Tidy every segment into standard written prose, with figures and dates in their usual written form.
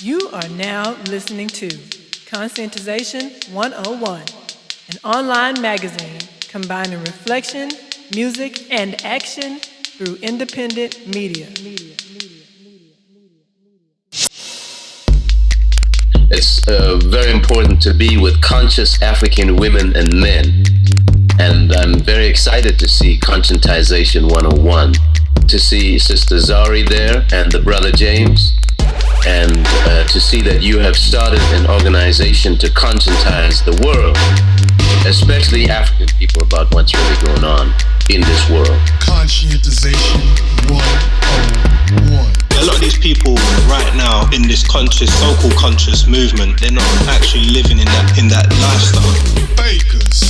You are now listening to Conscientization 101, an online magazine combining reflection, music, and action through independent media. It's very important to be with conscious African women and men. And I'm very excited to see Conscientization 101, to see Sister Zari there and the brother James, and to see that you have started an organization to conscientize the world, especially African people, about what's really going on in this world. Conscientization 101. A lot of these people right now in this conscious, so-called conscious movement, they're not actually living in that lifestyle. Fakers.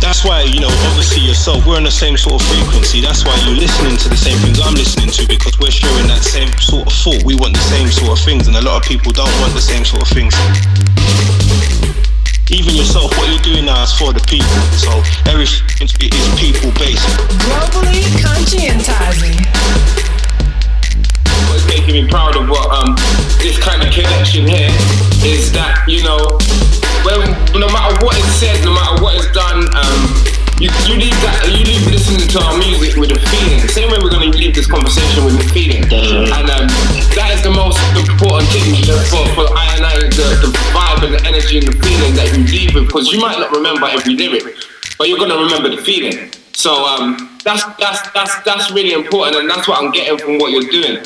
That's why, obviously yourself, we're on the same sort of frequency. That's why you're listening to the same things I'm listening to, because we're sharing that same sort of thought. We want the same sort of things, and a lot of people don't want the same sort of things. Even yourself, what you're doing now is for the people. So everything is people-based. Globally conscientizing. What's making me proud of what this kind of connection here is that, no matter what is said, no matter what is done, you leave listening to our music with a feeling. The same way we're going to leave this conversation with a feeling. And that is the most important thing for I and I, the vibe and the energy and the feeling that you leave with, because you might not remember every lyric, but you're going to remember the feeling. So that's really important, and that's what I'm getting from what you're doing.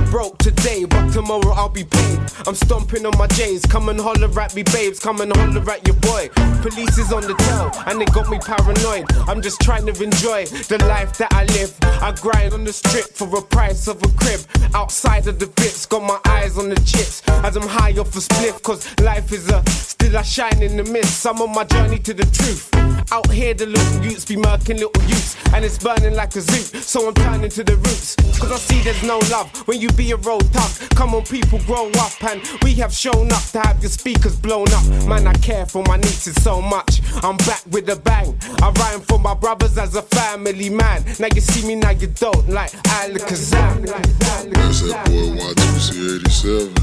Broke today, but tomorrow I'll be paid. I'm stomping on my J's, come and holler at me babes, come and holler at your boy. Police is on the tail, and they got me paranoid. I'm just trying to enjoy the life that I live. I grind on the strip for a price of a crib. Outside of the bits, got my eyes on the chips. As I'm high off a spliff, cause life is still I shine in the mist. I'm on my journey to the truth. Out here the little youths be murking little youths, and it's burning like a zoot, so I'm turning to the roots. Cause I see there's no love when you be a road tough. Come on people, grow up, and we have shown up to have your speakers blown up. Man, I care for my nieces so much, I'm back with a bang. I rhyme for my brothers as a family man. Now you see me, now you don't, like Alakazam. That's that boy Watusi87,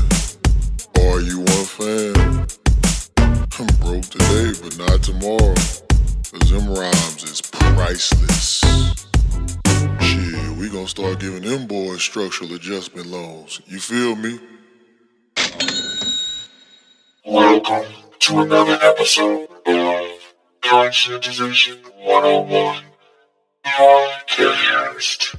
RU1 Fam. I'm broke today, but not tomorrow, cause them rhymes is priceless. Shit, we gon' start giving them boys structural adjustment loans. You feel me? Welcome to another episode of Conscientization 101. Your co-host.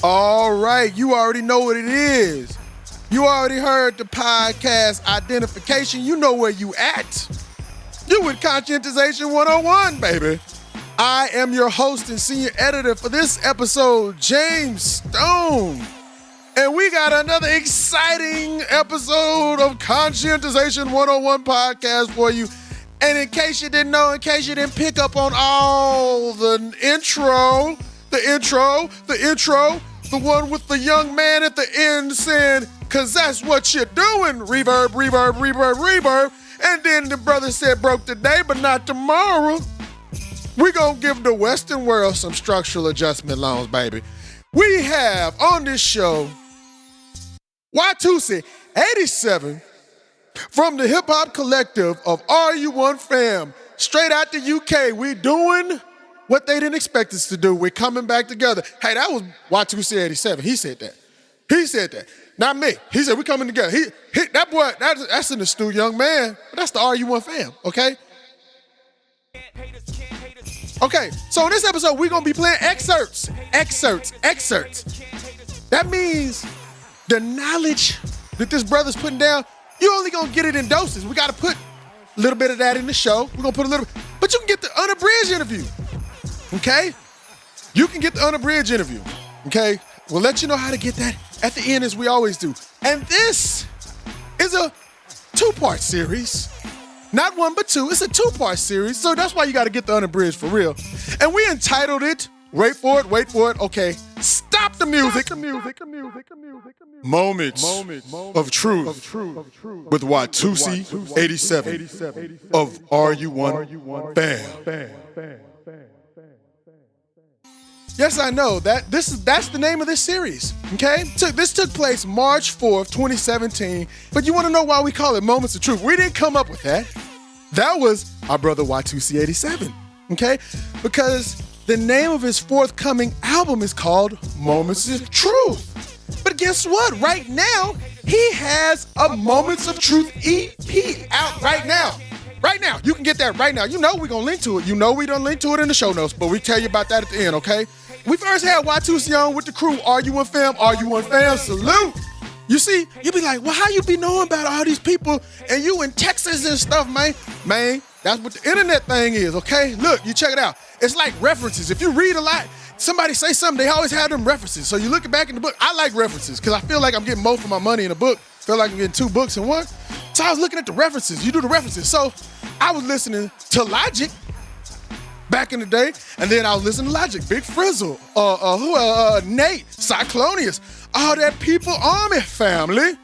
All right, you already know what it is. You already heard the podcast identification. You know where you at. You with Conscientization 101, baby. I am your host and senior editor for this episode, James Stone. And we got another exciting episode of Conscientization 101 podcast for you. And in case you didn't know, in case you didn't pick up on all the intro, the one with the young man at the end saying, cause that's what you're doing, reverb, reverb, reverb, reverb. And then the brother said broke today, but not tomorrow. We gonna give the Western world some structural adjustment loans, baby. We have on this show, Watusi87 from the hip hop collective of RU1 Fam, straight out the UK. We doing what they didn't expect us to do. We're coming back together. Hey, that was Watusi87. He said that. Not me. He said, we're coming together. That boy, that's an astute young man, but that's the RU1 Fam, okay? Okay, so in this episode, we're gonna be playing excerpts. That means the knowledge that this brother's putting down, you only gonna get it in doses. We gotta put a little bit of that in the show. We're gonna put a little, but you can get the unabridged interview, okay? You can get the unabridged interview, okay? We'll let you know how to get that at the end, as we always do. And this is a two-part series. Not one, but two. It's a two-part series, so that's why you got to get the unabridged for real. And we entitled it Wait for it. Okay, stop the music. Moments of truth with Watusi87 of RU1 Fam. Yes, I know that's the name of this series. Okay, this took place March 4th, 2017. But you want to know why we call it Moments of Truth? We didn't come up with that. That was our brother Watusi87. Okay, because the name of his forthcoming album is called Moments of Truth. But guess what? Right now, he has a Moments of Truth EP out right now. Right now. You can get that right now. You know we're going to link to it. You know we don't link to it in the show notes, but we tell you about that at the end, okay? We first had Watusi on with the crew, RU1 Fam, salute. You see, you be like, well, how you be knowing about all these people and you in Texas and stuff, man? Man, that's what the internet thing is, okay? Look, you check it out. It's like references. If you read a lot, somebody say something, they always have them references. So you look back in the book. I like references because I feel like I'm getting most of my money in a book. I feel like I'm getting 2 books in one. So I was looking at the references. You do the references. So I was listening to Logic back in the day, and then I was listening to Logic, Big Frizzle, Nate, Cyclonius, all that People Army family.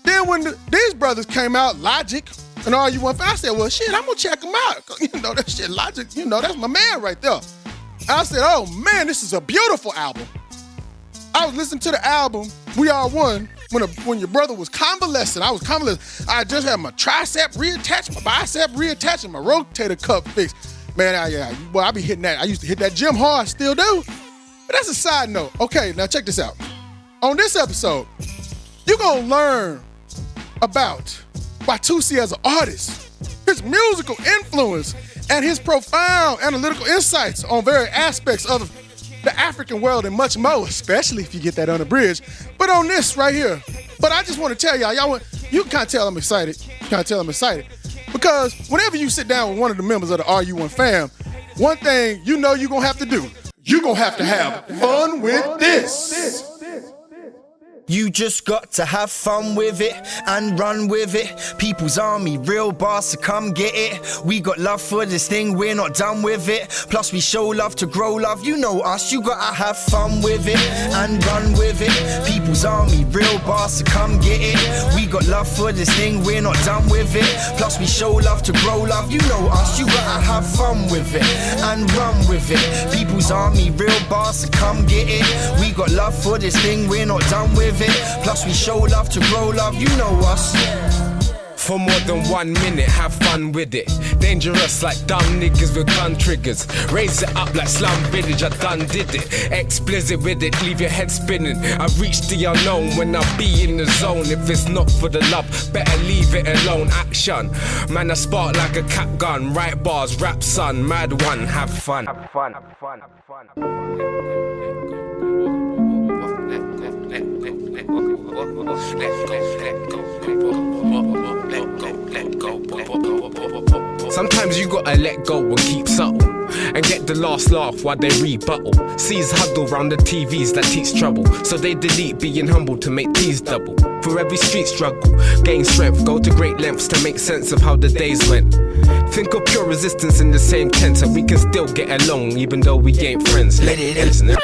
Then when these brothers came out, Logic and RU1 Fam, I said, well, shit, I'm gonna check them out. You know, that shit, Logic, you know, that's my man right there. I said, oh man, this is a beautiful album. I was listening to the album, We Are One, when your brother was convalescent. I was convalescent. I just had my tricep reattached, my bicep reattached, and my rotator cuff fixed. Man, I be hitting that. I used to hit that gym hard, still do. But that's a side note. Okay, now check this out. On this episode, you're gonna learn about Watusi as an artist, his musical influence, and his profound analytical insights on various aspects of the African world and much more, especially if you get that unabridged. But on this right here, but I just want to tell y'all, you can kind of tell I'm excited. Because whenever you sit down with one of the members of the RU1 Fam, one thing you know you're going to have to do, you're going to have fun with this. You just got to have fun with it and run with it. People's army, real boss, so come get it. We got love for this thing, we're not done with it. Plus we show love to grow love. You know us, you gotta have fun with it and run with it. People's army, real boss, so come get it. We got love for this thing, we're not done with it. Plus we show love to grow love. You know us, you gotta have fun with it and run with it. People's army, real boss, so come get it. We got love for this thing, we're not done with it. Plus we show love to grow love, you know us. For more than 1 minute, have fun with it. Dangerous like dumb niggas with gun triggers. Raise it up like slum village, I done did it. Explicit with it, leave your head spinning. I reach the unknown when I be in the zone. If it's not for the love, better leave it alone. Action, man, I spark like a cap gun. Right bars, rap son, mad one, have fun. Have fun, have fun, have fun. Sometimes you gotta let go and keep subtle and get the last laugh while they rebuttal. C's huddle round the TVs that teach trouble, so they delete being humble to make T's double. For every street struggle, gain strength, go to great lengths to make sense of how the days went. Think of pure resistance in the same tent, and we can still get along even though we ain't friends. Let it listen.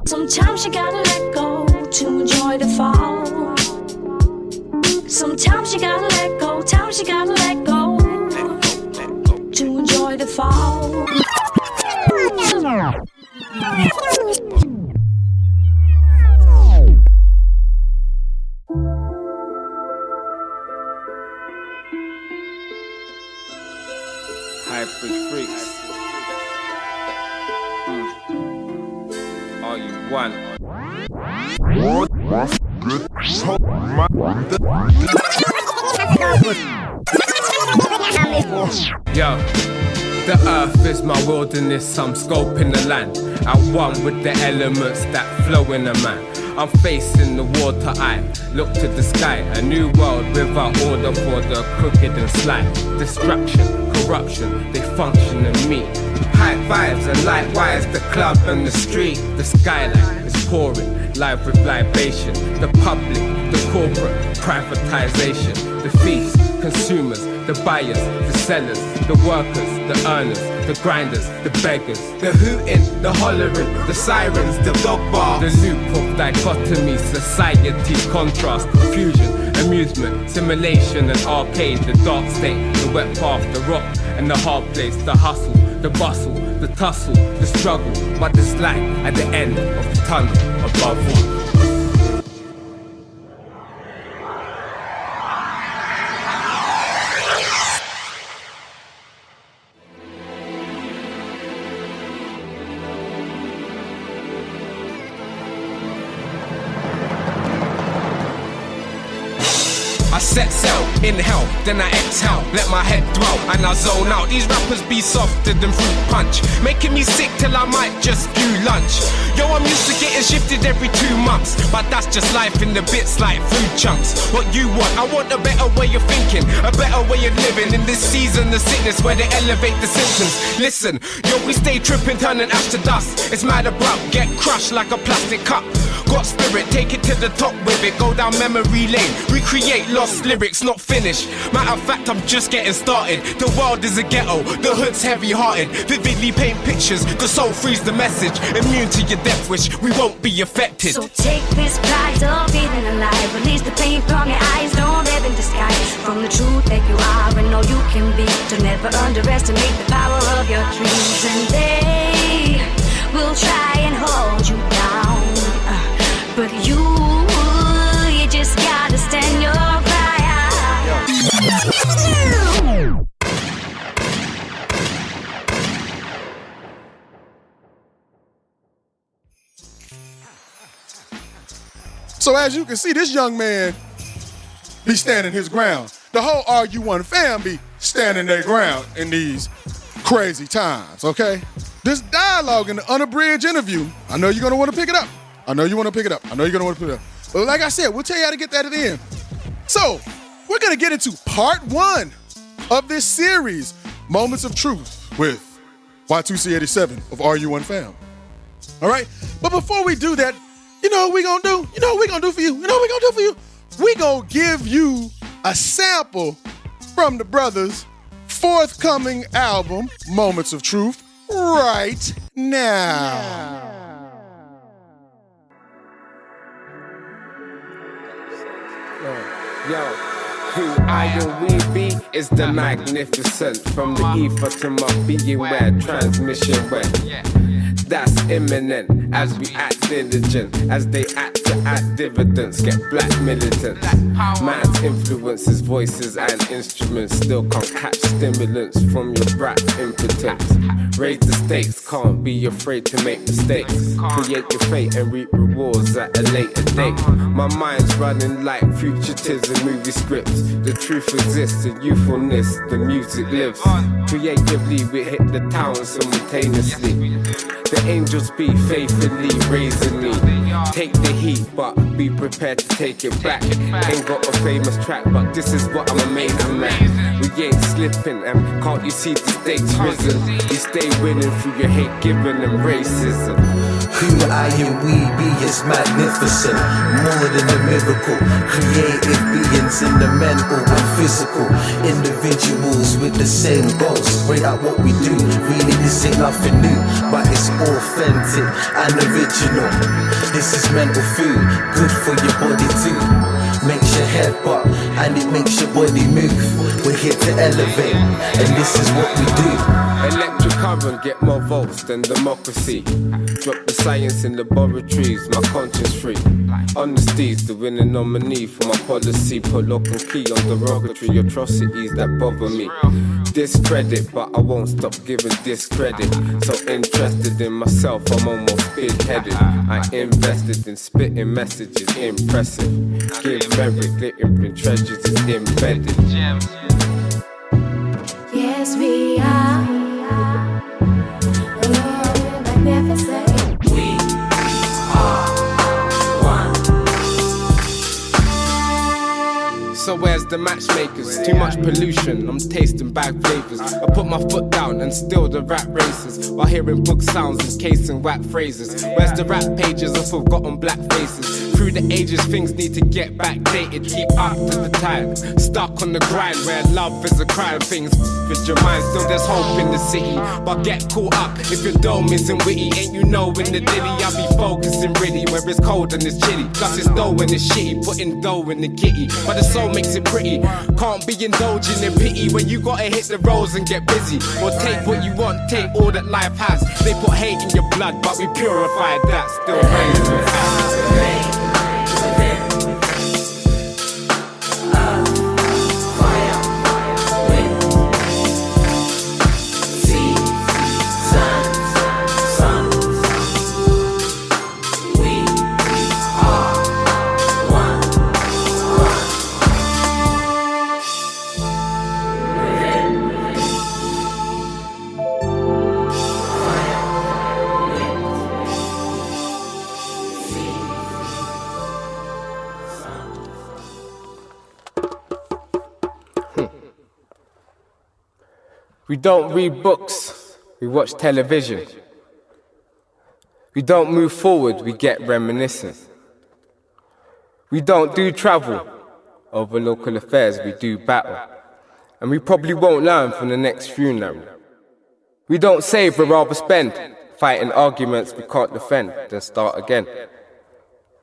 Sometimes you gotta let go to enjoy the fall. Sometimes you gotta let go, times you gotta let go to enjoy the fall. Hybrid freaks. RU1. Yo, the earth is my wilderness, I'm scoping the land. I'm one with the elements that flow in a man. I'm facing the water, I look to the sky. A new world without order for the crooked and sly. Distraction, corruption, they function in me. High vibes and likewise the club and the street. The skyline is pouring, live with libation. The public, the corporate privatization, the thieves, consumers, the buyers, the sellers, the workers, the earners, the grinders, the beggars, the hooting, the hollering, the sirens, the dog bar, the loop of dichotomy, society's contrast, confusion, amusement, simulation and arcade, the dark state, the wet path, the rock and the hard place, the hustle, the bustle, the tussle, the struggle, but there's light at the end of the tunnel above all. I set sail, inhale, then I exhale, let my head dwell and I zone out. These rappers be softer than fruit punch, making me sick till I might just do lunch. Yo, I'm used to getting shifted every 2 months, but that's just life in the bits like food chunks. What you want? I want a better way of thinking, a better way of living. In this season, the sickness where they elevate the symptoms. Listen, yo, we stay tripping, turning ash to dust. It's mad abrupt, get crushed like a plastic cup. Got spirit, take it to the top with it. Go down memory lane, recreate lost lyrics, not finished. Matter of fact, I'm just getting started. The world is a ghetto, the hood's heavy-hearted. Vividly paint pictures, the soul frees the message. Immune to your death wish, we won't be affected. So take this prize of feeling alive. Release the pain from your eyes, don't live in disguise. From the truth that you are and all you can be. To never underestimate the power of your dreams. And they will try and hold you down, but you just gotta stand your ground. So as you can see, this young man be standing his ground. The whole RU1 Fam be standing their ground in these crazy times, okay? This dialogue in the unabridged interview, I know you're gonna wanna pick it up. I know you're gonna pick it up. But like I said, we'll tell you how to get that at the end. So, we're gonna get into part 1 of this series, Moments of Truth with Watusi87 of RU1 Fam. All right? But before we do that, you know what we gonna do? You know what we gonna do for you? We gonna give you a sample from the brothers' forthcoming album, Moments of Truth, right now. Yo, who I and we be is the magnificent. From the ether to my being where transmission went. That's imminent as we act diligent. As they act to act dividends, get black militants. Man's influences, voices and instruments still can't catch stimulants from your brat impotence. Raise the stakes, can't be afraid to make mistakes. Create your fate and reap rewards at a later date. My mind's running like fugitives and movie scripts. The truth exists in youthfulness, the music lives. Creatively we hit the town simultaneously. The angels be faithfully raising me. Take the heat, but be prepared to take it back. Ain't got a famous track, but this is what I'm amazing at. We ain't slipping, and can't you see the stakes risen? We stay winning through your hate, giving them racism. Who I and we be is magnificent, more than a miracle. Creative beings in the mental and physical. Individuals with the same goals. Straight out what we do, really this ain't nothing new, but it's authentic and original. This is mental food, good for your body too. Makes your head pop and it makes your body move. We're here to elevate, and this is what we do. Electric current, get more votes than democracy. Drop the science in laboratories, my conscience free. Honesty's the winning nominee for my policy. Put lock and key on derogatory atrocities that bother me. Discredit, but I won't stop giving discredit. So interested in myself, I'm almost big-headed. I invested in spitting messages, impressive. Give merit, glittering treasures is embedded. Yes, we are. Magnificent. We are one. So where's the matchmakers? Too much pollution, I'm tasting bad flavors. I put my foot down and still the rap races, while hearing book sounds encasing whack phrases. Where's the rap pages of forgotten black faces? through the ages, things need to get backdated. Keep up to the time. Stuck on the grind where love is a crime. Things with your mind, still there's hope in the city. But get caught up if your dome isn't witty. Ain't you know in the dilly I'll be focusing really where it's cold and it's chilly. Plus it's dough and it's shitty, putting dough in the kitty. But the soul makes it pretty. Can't be indulging in pity when you gotta hit the roads and get busy. Or take what you want, take all that life has. They put hate in your blood, but we purified that. Still raised with us. We don't read books, we watch television. We don't move forward, we get reminiscent. We don't do travel over local affairs, we do battle. And we probably won't learn from the next funeral. We don't save, but rather spend, fighting arguments we can't defend, then start again.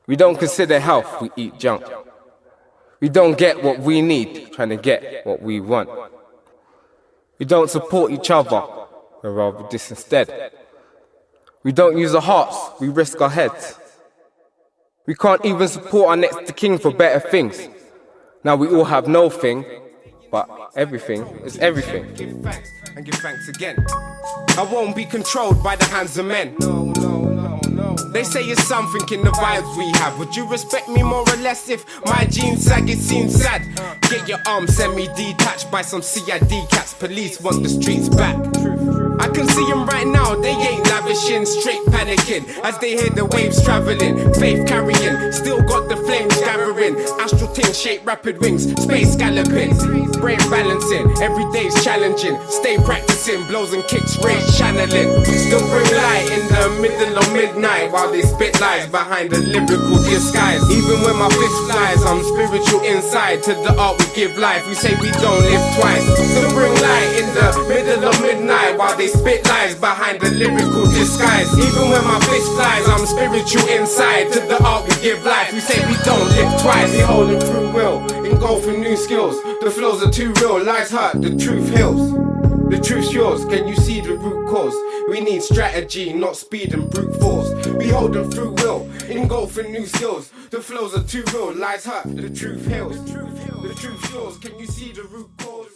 We don't consider health, we eat junk. We don't get what we need, trying to get what we want. We don't support each other, we're rather this instead. We don't use our hearts, we risk our heads. We can't even support our next to king for better things. Now we all have no thing, but everything is everything. Give thanks and give thanks again. I won't be controlled by the hands of men. They say it's something in the vibes we have. Would you respect me more or less if my jeans sag? It seems sad. Get your arms semi-detached by some CID cats. Police want the streets back. I can see them right now, they ain't lavishing, straight panicking as they hear the waves traveling, faith carrying, still got the flames gathering, astral ting shape rapid wings, space galloping, brain balancing, every day's challenging, stay practicing, blows and kicks, rage channeling, still bring light in the middle of midnight while they spit lies behind the lyrical disguise. Even when my fist flies, I'm spiritual inside, to the art we give life, we say we don't live twice, still bring light in the middle of midnight while they spit lies behind the lyrical disguise. Even when my fist flies, I'm spiritual inside. To the art we give life, we say we don't live twice. We holding through will, engulfing new skills. The flows are too real, lies hurt, the truth heals. The truth's yours, can you see the root cause? We need strategy, not speed and brute force. We hold them through will, engulfing new skills. The flows are too real, lies hurt, the truth heals. The truth's yours, can you see the root cause?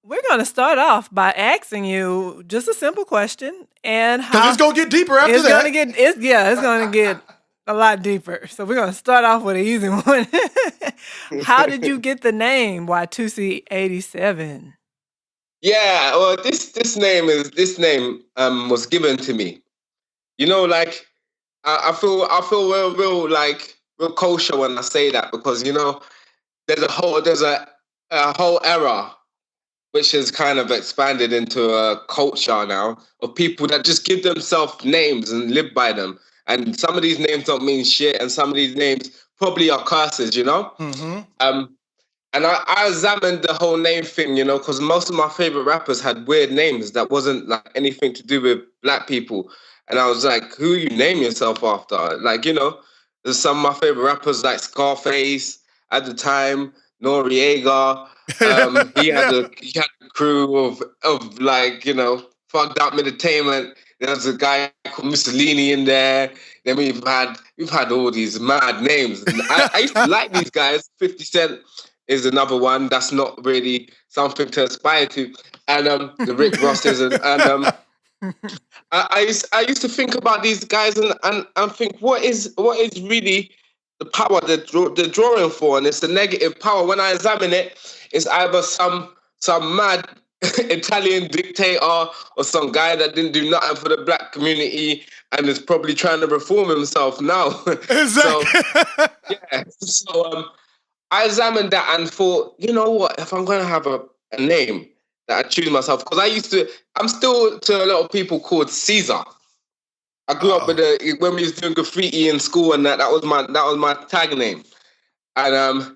We're going to start off by asking you just a simple question, and because it's going to get deeper after that. It's going to get a lot deeper. So we're going to start off with an easy one. How did you get the name Watusi87? Yeah, well, this name was given to me. You know, like I feel real kosher when I say that, because you know there's a whole era which has kind of expanded into a culture now of people that just give themselves names and live by them. And some of these names don't mean shit, and some of these names probably are curses, you know? Mm-hmm. And I examined the whole name thing, you know, because most of my favorite rappers had weird names that wasn't like anything to do with black people. And I was like, who you name yourself after? Like, you know, there's some of my favorite rappers like Scarface at the time, Noriega. He had a crew of like, you know, fucked up entertainment. There's a guy called Mussolini in there. Then we've had all these mad names. And I used to like these guys. 50 Cent is another one that's not really something to aspire to. And the Rick Rosses and I used to think about these guys and think what is really the power they're drawing for, and it's the negative power. When I examine it, it's either some mad Italian dictator or some guy that didn't do nothing for the black community and is probably trying to reform himself now. Exactly. So I examined that and thought, you know what, if I'm going to have a name that I choose myself, because I'm still to a lot of people called Caesar. I grew up with when we was doing graffiti in school, and that was my tag name, and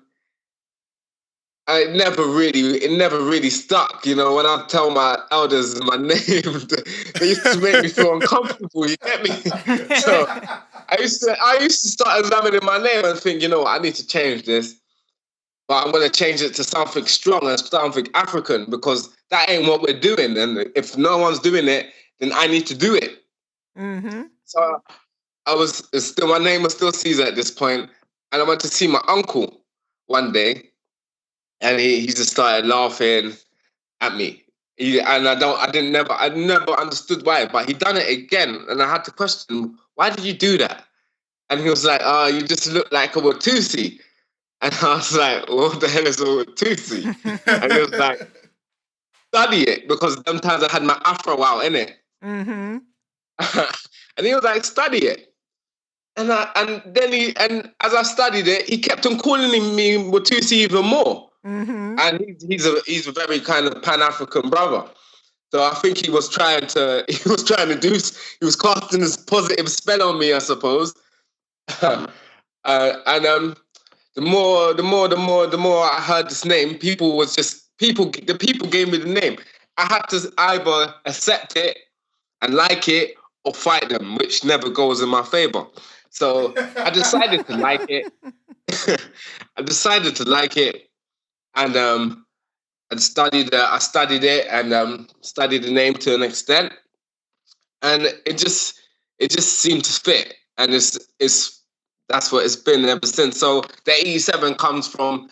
it never really stuck. You know, when I tell my elders my name, they used to make me feel uncomfortable. You get me? So I used to start examining my name and think, you know, I need to change this, but I'm going to change it to something strong and something African, because that ain't what we're doing. And if no one's doing it, then I need to do it. Mm-hmm. So my name was still Caesar at this point, and I went to see my uncle one day. And he just started laughing at me. I never understood why, but he done it again. And I had to question him, why did you do that? And he was like, oh, you just look like a Watusi. And I was like, what the hell is a Watusi? And he was like, study it, because sometimes I had my afro out, innit? Mm-hmm. And he was like, study it. And as I studied it, he kept on calling me Watusi even more. Mm-hmm. And he's a very kind of Pan-African brother. So I think he was casting this positive spell on me, I suppose. The more I heard this name, the people gave me the name. I had to either accept it and like it or fight them, which never goes in my favor. So I decided to like it. And I studied it and studied the name to an extent, and it just seemed to fit, and that's what it's been ever since. So the 87 comes from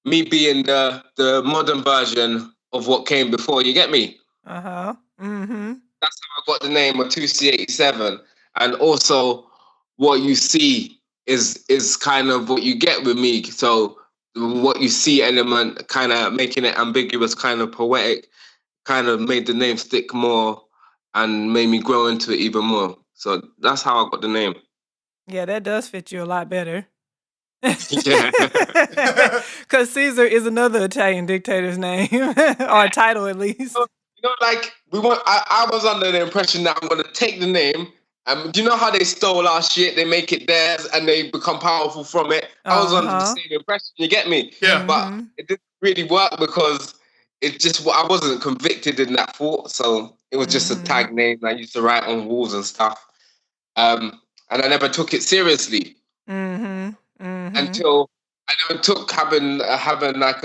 me being the modern version of what came before. You get me? Uh-huh. Mm-hmm. That's how I got the name Watusi87, and also what you see is kind of what you get with me. So what you see element, kind of making it ambiguous, kind of poetic, kind of made the name stick more and made me grow into it even more. So that's how I got the name. Yeah, that does fit you a lot better. Yeah. Because Caesar is another Italian dictator's name, or title at least. Like I was under the impression that I'm going to take the name. Do you know how they stole our shit? They make it theirs and they become powerful from it. I was under the same impression. You get me? Yeah. But it didn't really work because I wasn't convicted in that thought. So it was just a tag name I used to write on walls and stuff. And I never took it seriously until I never took having like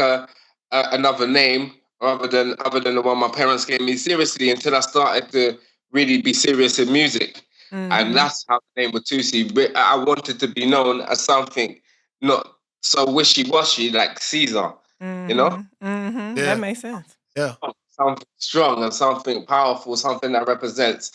another name other than the one my parents gave me seriously until I started to really be serious in music. And that's how the name Watusi. I wanted to be known as something not so wishy-washy like Caesar, you know? Mm-hmm. Yeah. That makes sense. Yeah. Something strong and something powerful, something that represents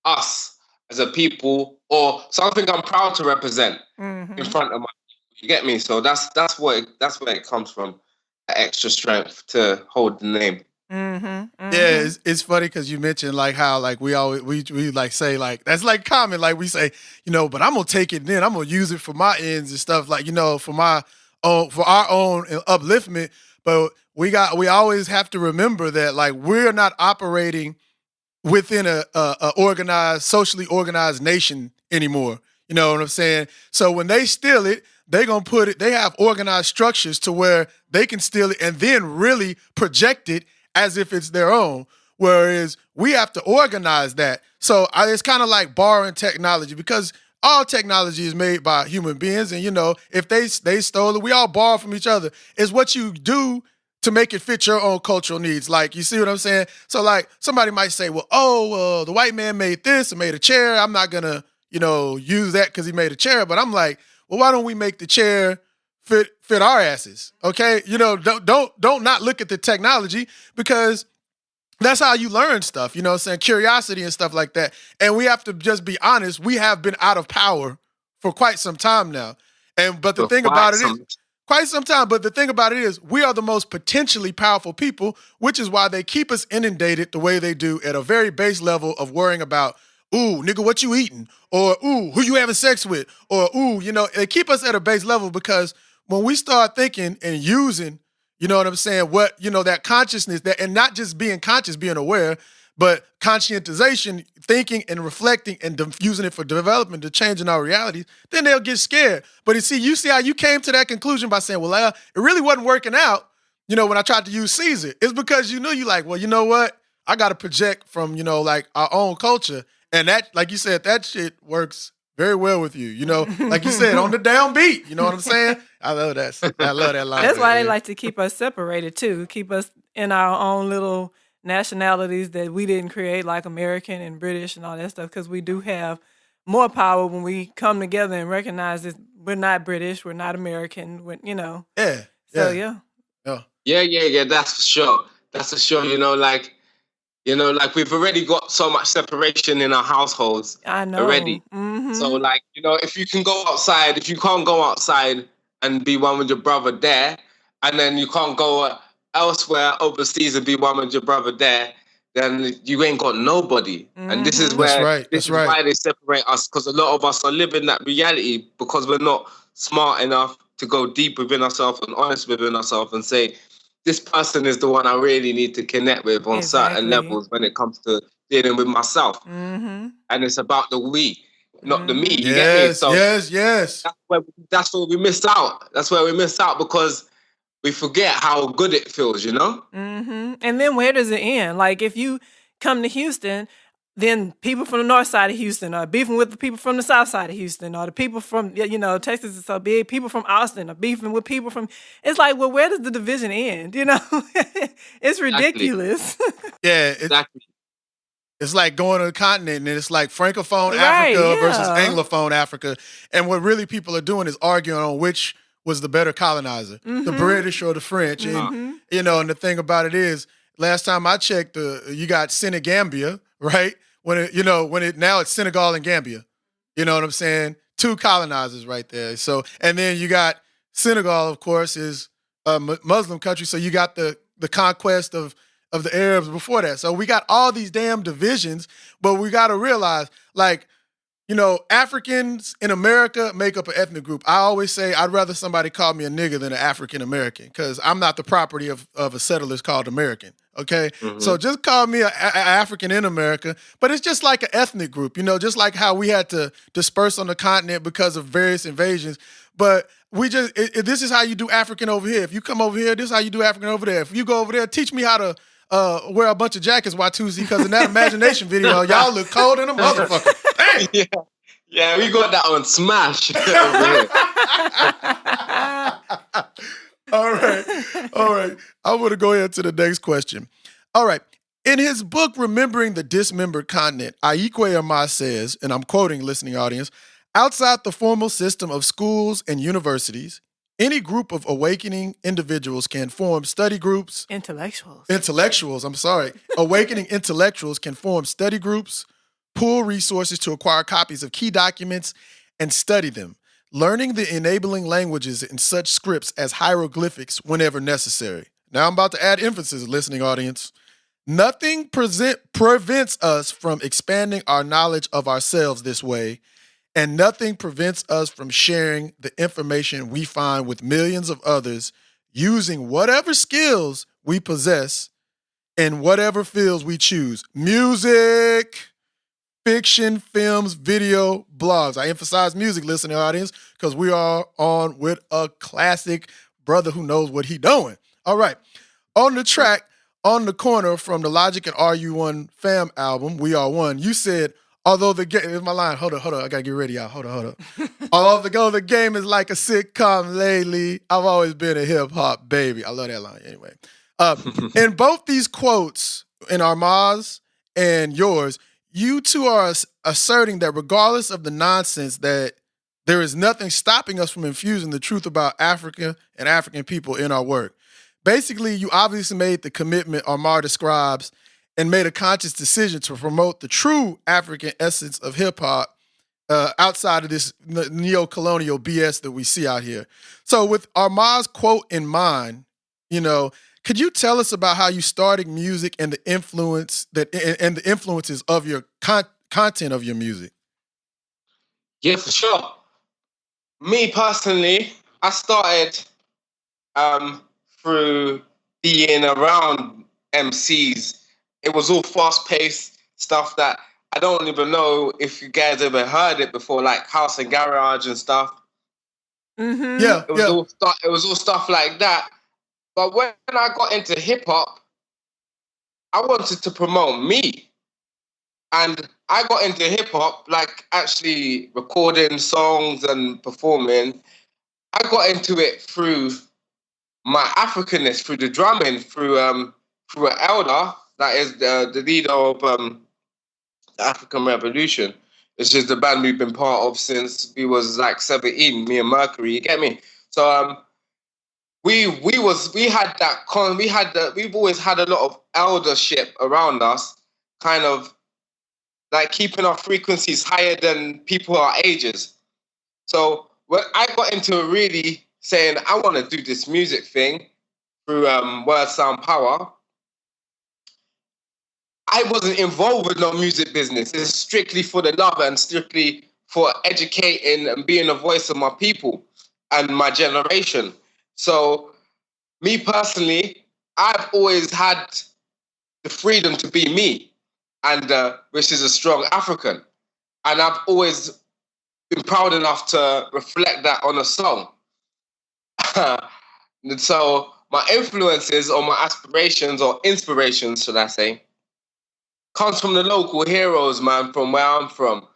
us as a people, or something I'm proud to represent in front of my people. You get me? So that's where it comes from, the extra strength to hold the name. Yeah, it's funny because you mentioned like how like we always we like say like that's like common, like we say, you know, but I'm gonna take it and then I'm gonna use it for my ends and stuff, like, you know, for our own upliftment. But we always have to remember that like we're not operating within a organized, socially organized nation anymore. You know what I'm saying? So when they steal it, they're going to put it, they have organized structures to where they can steal it and then really project it as if it's their own. Whereas we have to organize that. So it's kind of like borrowing technology, because all technology is made by human beings. And, you know, if they stole it, we all borrow from each other. It's what you do to make it fit your own cultural needs. Like, you see what I'm saying? So like somebody might say, well, the white man made this and made a chair. I'm not going to, you know, use that because he made a chair. But I'm like, well, why don't we make the chair fit our asses? Okay. You know, don't not look at the technology, because that's how you learn stuff, you know what I'm saying? Curiosity and stuff like that. And we have to just be honest. We have been out of power for quite some time now. But the thing about it is, quite some time. But the thing about it is, we are the most potentially powerful people, which is why they keep us inundated the way they do at a very base level of worrying about, ooh, nigga, what you eating? Or, ooh, who you having sex with? Or, ooh, you know, they keep us at a base level, because when we start thinking and using, you know what I'm saying, what, you know, that consciousness, that, and not just being conscious, being aware, But conscientization, thinking and reflecting and using it for development to changing our realities, then they'll get scared. But you see how you came to that conclusion by saying, well, it really wasn't working out, when I tried to use Caesar. It's because you knew well, you know what? I got to project from, like our own culture. And that, like you said, that shit works very well with you, like you said, on the downbeat. You know what I'm saying? I love that. I love that line. That's why they like to keep us separated too, keep us in our own little nationalities that we didn't create, like American and British and all that stuff, because we do have more power when we come together and recognize that we're not British, we're not American, Yeah. So yeah. Yeah, that's for sure. That's for sure. Like we've already got so much separation in our households. I know. Already. Mm-hmm. So if you can go outside, if you can't go outside and be one with your brother there, and then you can't go elsewhere overseas and be one with your brother there, then you ain't got nobody. Mm-hmm. And this is where why they separate us, because a lot of us are living that reality because we're not smart enough to go deep within ourselves and honest within ourselves and say, this person is the one I really need to connect with on certain levels when it comes to dealing with myself. Mm-hmm. And it's about the we, not the me. You yes, get me? So yes. That's where we miss out. That's where we miss out because we forget how good it feels, Mm-hmm. And then where does it end? Like if you come to Houston, then people from the north side of Houston are beefing with the people from the south side of Houston, or the people from, Texas is so big, people from Austin are beefing with people from, it's like, well, where does the division end? It's ridiculous. Yeah. Exactly. It's like going to the continent and it's like Francophone Africa versus Anglophone Africa. And what really people are doing is arguing on which was the better colonizer, the British or the French. And, and the thing about it is, last time I checked, you got Senegambia, right? Now it's Senegal and Gambia. You know what I'm saying? Two colonizers right there. So, and then you got Senegal, of course, is a Muslim country. So you got the conquest of the Arabs before that. So we got all these damn divisions, but we got to realize, Africans in America make up an ethnic group. I always say I'd rather somebody call me a nigga than an African American because I'm not the property of a settlers called American. Okay, So just call me an African in America, but it's just like an ethnic group, just like how we had to disperse on the continent because of various invasions. But this is how you do African over here. If you come over here, this is how you do African over there. If you go over there, teach me how to wear a bunch of jackets, Watusi, because in that imagination video, y'all look cold in a motherfucker. Hey! Yeah, we got that on Smash. All right. I want to go ahead to the next question. All right. In his book, Remembering the Dismembered Continent, Aikwe Amar says, and I'm quoting, listening audience, outside the formal system of schools and universities, any group of awakening individuals can form study groups. Awakening intellectuals can form study groups, pool resources to acquire copies of key documents, and study them, learning the enabling languages in such scripts as hieroglyphics whenever necessary. Now I'm about to add emphasis, listening audience. Nothing prevents us from expanding our knowledge of ourselves this way, and nothing prevents us from sharing the information we find with millions of others using whatever skills we possess in whatever fields we choose. Music, fiction, films, video, blogs. I emphasize music, listening audience, because we are on with a classic brother who knows what he doing. All right. On the track, On the Corner from the Logic and RU1 Fam album, We Are One, you said, although the game, here's my line, hold up, I gotta get ready, y'all, hold up. Although the game is like a sitcom lately, I've always been a hip-hop baby. I love that line, anyway. In both these quotes, in Armaz and yours, you two are asserting that regardless of the nonsense, that there is nothing stopping us from infusing the truth about Africa and African people in our work. Basically, you obviously made the commitment Armar describes and made a conscious decision to promote the true African essence of hip-hop outside of this neo-colonial BS that we see out here. So with Armar's quote in mind, could you tell us about how you started music and the influences of your content of your music? Yeah, for sure. Me personally, I started through being around MCs it was all fast-paced stuff that I don't even know if you guys ever heard it before, like house and garage and stuff. Mm-hmm. Yeah, it was all stuff like that. But when I got into hip hop, I wanted to promote me, and I got into hip hop, like actually recording songs and performing. I got into it through my Africanness, through the drumming, through an elder that is the leader of the African Revolution. It's just the band we've been part of since we was like 17, me and Mercury, you get me? So we've always had a lot of eldership around us, kind of like keeping our frequencies higher than people our ages. So when I got into really saying I want to do this music thing through Word Sound Power, I wasn't involved with no music business. It's strictly for the love and strictly for educating and being a voice of my people and my generation. So me personally, I've always had the freedom to be me, and which is a strong African. And I've always been proud enough to reflect that on a song. And so my influences or my aspirations or inspirations, should I say, comes from the local heroes, man, from where I'm from.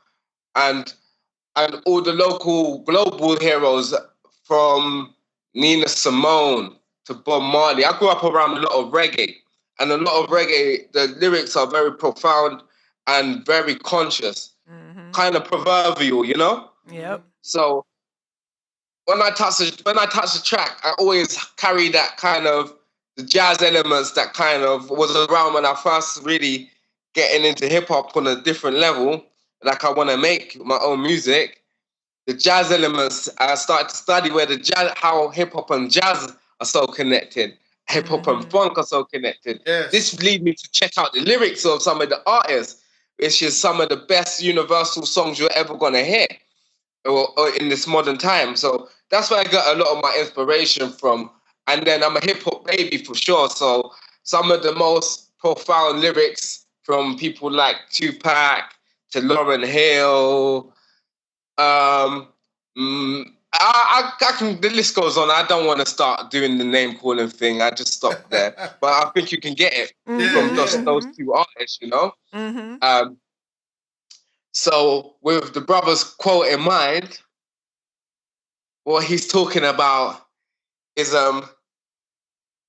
And all the local global heroes, from Nina Simone to Bob Marley. I grew up around a lot of reggae. And a lot of reggae, the lyrics are very profound and very conscious. Kind of proverbial, you know? Yep. So when I touch the track, I always carry that kind of the jazz elements that kind of was around when I first really getting into hip hop on a different level. Like I want to make my own music. The jazz elements, I started to study where the jazz, how hip hop and jazz are so connected. Hip hop and funk are so connected. Yes. This lead me to check out the lyrics of some of the artists, which is some of the best universal songs you're ever gonna hear, or in this modern time. So that's where I got a lot of my inspiration from. And then I'm a hip hop baby for sure. So some of the most profound lyrics from people like Tupac to Lauryn Hill. I can. The list goes on. I don't want to start doing the name calling thing. I just stopped there. But I think you can get it from those two artists, you know. So with the brother's quote in mind, what he's talking about is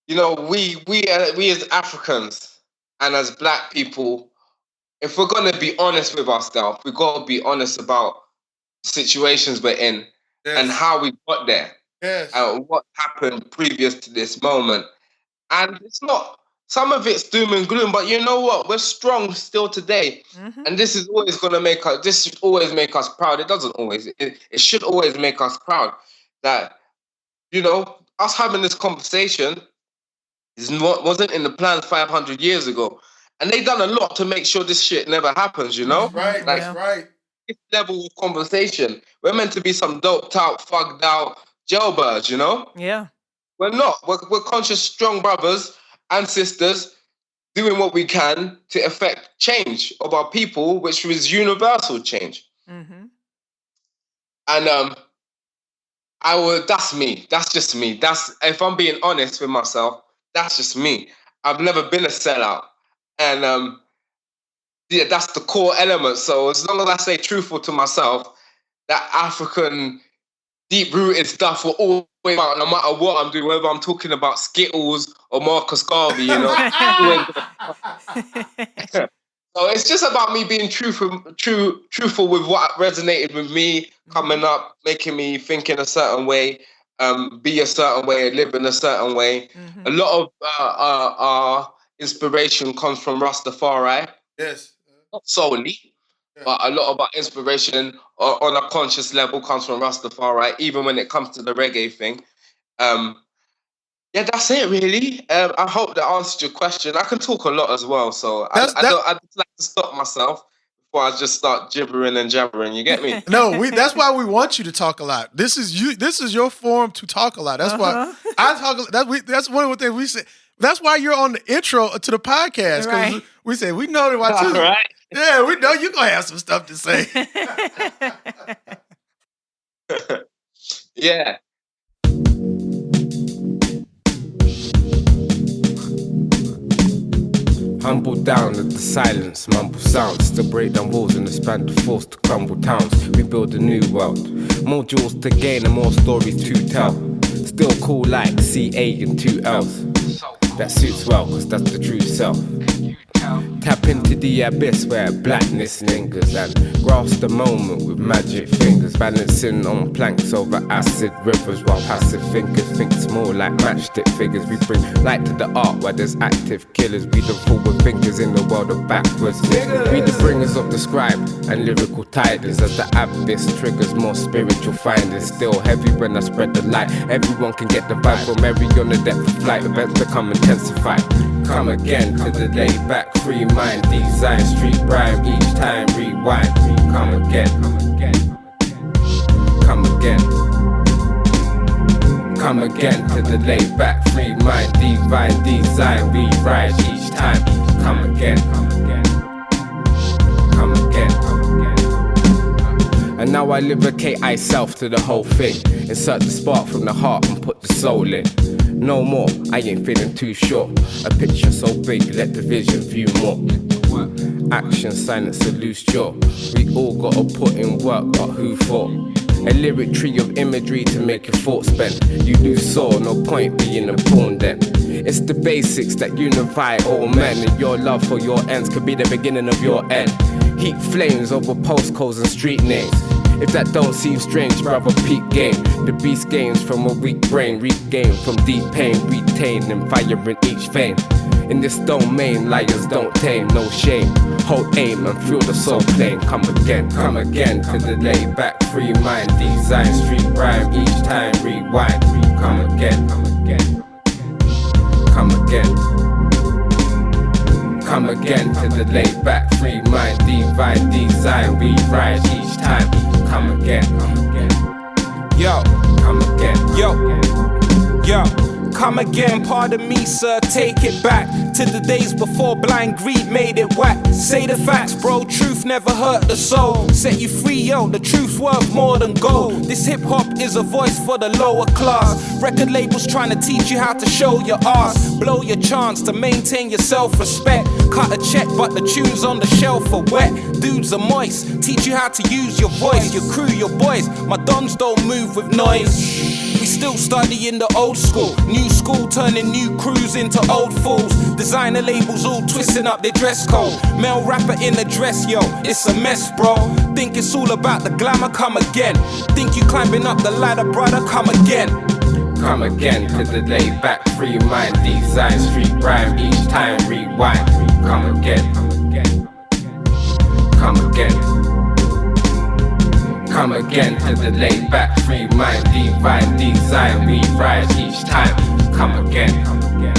you know, we as Africans and as Black people, if we're gonna be honest with ourselves, we gotta be honest about situations we're in and how we got there and what happened previous to this moment. And it's not, some of it's doom and gloom, but you know what? We're strong still today. And this is always going to make us, this should always make us proud. It doesn't always, it should always make us proud that, you know, us having this conversation wasn't in the plans 500 years ago. And they done a lot to make sure this shit never happens, you know? Right, like, that's right. This level of conversation, we're meant to be some doped out, fugged out jailbirds, you know? Yeah. We're not. We're conscious, strong brothers and sisters doing what we can to effect change of our people, which was universal change. And that's me. That's just me. That's, if I'm being honest with myself, that's just me. I've never been a sellout. And yeah, that's the core element. So as long as I stay truthful to myself, that African deep-rooted stuff will always come out, no matter what I'm doing, whether I'm talking about Skittles or Marcus Garvey, you know. So it's just about me being truthful with what resonated with me, coming up, making me think in a certain way, be a certain way, live in a certain way. A lot of our inspiration comes from Rastafari. Yes. Not solely, but a lot of our inspiration on a conscious level comes from Rastafari, even when it comes to the reggae thing. Yeah, that's it, really. I hope that answered your question. I can talk a lot as well, so I just like to stop myself before I just start gibbering and jabbering. You get me? No, that's why we want you to talk a lot. This is your forum to talk a lot. That's why I talk. That's one of the things we say. That's why you're on the intro to the podcast, because We said, we know that Watusi. Right. Yeah, we know you gonna have some stuff to say. Yeah. Humble down at the silence, mumble sounds. Still break down walls and expand the force to crumble towns. We build a new world. More jewels to gain and more stories to tell. Still cool like CA and 2 L's. That suits well, cause that's the true self. Tap into the abyss where blackness lingers and grasp the moment with magic fingers. Balancing on planks over acid rivers while passive thinkers think small like matchstick figures. We bring light to the art where there's active killers. We the forward thinkers in the world of backwards. We the bringers of the scribe and lyrical tidings. As the abyss triggers more spiritual findings. Still heavy when I spread the light. Everyone can get the vibe from every on the depth of flight. Events become intensified. Come again to the laid back, free mind, design, street rhyme, each time rewind. Come again, come again, come again. Come again to the laid back, free mind, divine, design, rewrite each time. Come again, come again, come again, come again. And now I livocate myself to the whole thing. Insert the spark from the heart and put the soul in. No more, I ain't feeling too sure. A picture so big, let the vision view more. Action, silence, a loose jaw. We all gotta put in work, but who for? A lyric tree of imagery to make your thoughts bend. You lose soul, no point being a pawn then. It's the basics that unify all men. And your love for your ends could be the beginning of your end. Heat flames over postcodes and street names. If that don't seem strange, brother, peak game. The beast gains from a weak brain, regain from deep pain, retain and fire in each vein. In this domain, liars don't tame, no shame. Hold aim and feel the soul plane. Come again to the laid back, free mind, design, street rhyme, each time rewind. Come again, come again, come again. Come again to the laid back, free mind, divine, design, rewrite each time. Come again, yo, come again, yo. Come again, pardon me, sir, take it back to the days before blind greed made it whack. Say the facts, bro, truth never hurt the soul. Set you free, yo, the truth worth more than gold. This hip-hop is a voice for the lower class. Record labels trying to teach you how to show your ass. Blow your chance to maintain your self-respect. Cut a check, but the tunes on the shelf are wet. Dudes are moist, teach you how to use your voice. Your crew, your boys, my dons don't move with noise. We still study in the old school. New school turning new crews into old fools. Designer labels all twisting up their dress code. Male rapper in a dress, yo, it's a mess, bro. Think it's all about the glamour, come again. Think you climbing up the ladder, brother, come again. Come again to the laid back, free mind, design, street rhyme, each time rewind. Come again, come again, come again. Come again to the laid back, free mind, divine, design, rewrite each time. Come again, come again,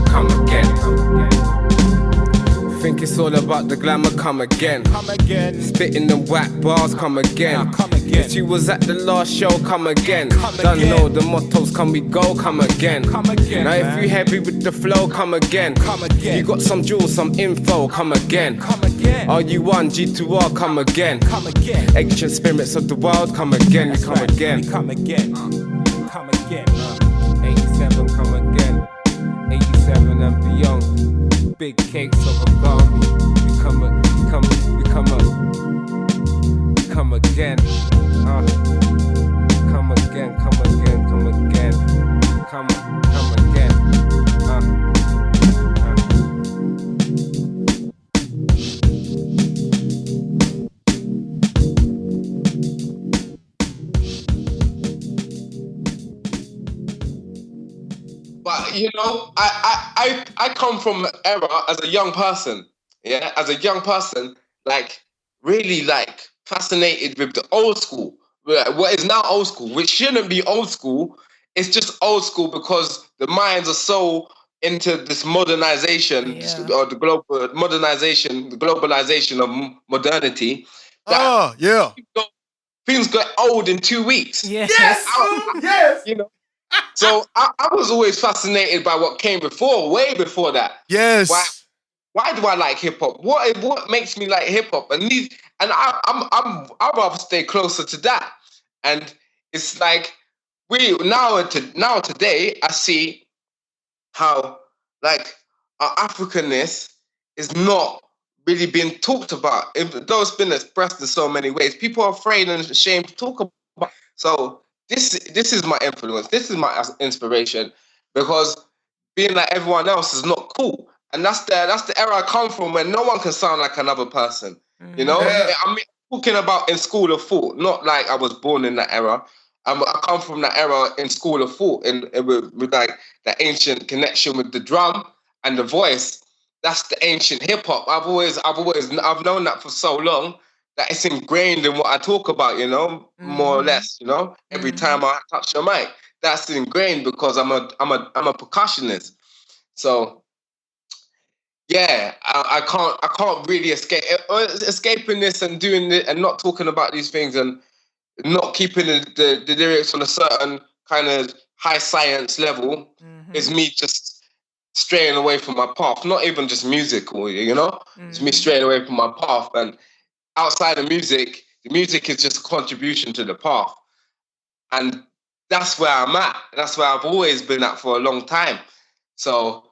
come again, come again. Think it's all about the glamour, come again. Come again. Spitting the whack bars, come again. Come again. If you was at the last show, come again. Don't know the mottos, can we go, come again. Come again. Now if you heavy with the flow, come again. Come again. You got some jewels, some info, come again. Come again. RU1, G2R, come again. Come again. Ancient spirits of the world, come again. We come again. We come again. Come again. 87, come again. 87 and beyond. Big cakes of a gum. We come again. Come again, come again, come again. Come again. But you know, I come from an era as a young person, yeah, as a young person, like really like fascinated with the old school, what is now old school, which shouldn't be old school. It's just old school because the minds are so into this modernization, or the global modernization, the globalization of modernity. That things got old in 2 weeks. Yes, yes. You know. So I was always fascinated by what came before, way before that. Yes. why do I like hip hop? What makes me like hip hop? And I'd rather stay closer to that. And it's like today I see how like our Africanness is not really being talked about, though it's been expressed in so many ways. People are afraid and ashamed to talk about. So this is my influence. This is my inspiration, because being like everyone else is not cool. And that's the era I come from, where no one can sound like another person. You know, I'm talking about in school of thought, not like I was born in that era. I come from that era in school of thought, and with like the ancient connection with the drum and the voice. That's the ancient hip hop. I've known that for so long that it's ingrained in what I talk about. You know, more or less. You know, every time I touch the mic, that's ingrained because I'm a percussionist. So. Yeah, I can't really escaping this and doing it and not talking about these things and not keeping the lyrics on a certain kind of high science level is me just straying away from my path. Not even just musical, you know? It's me straying away from my path. And outside of music, the music is just a contribution to the path. And that's where I'm at. That's where I've always been at for a long time. So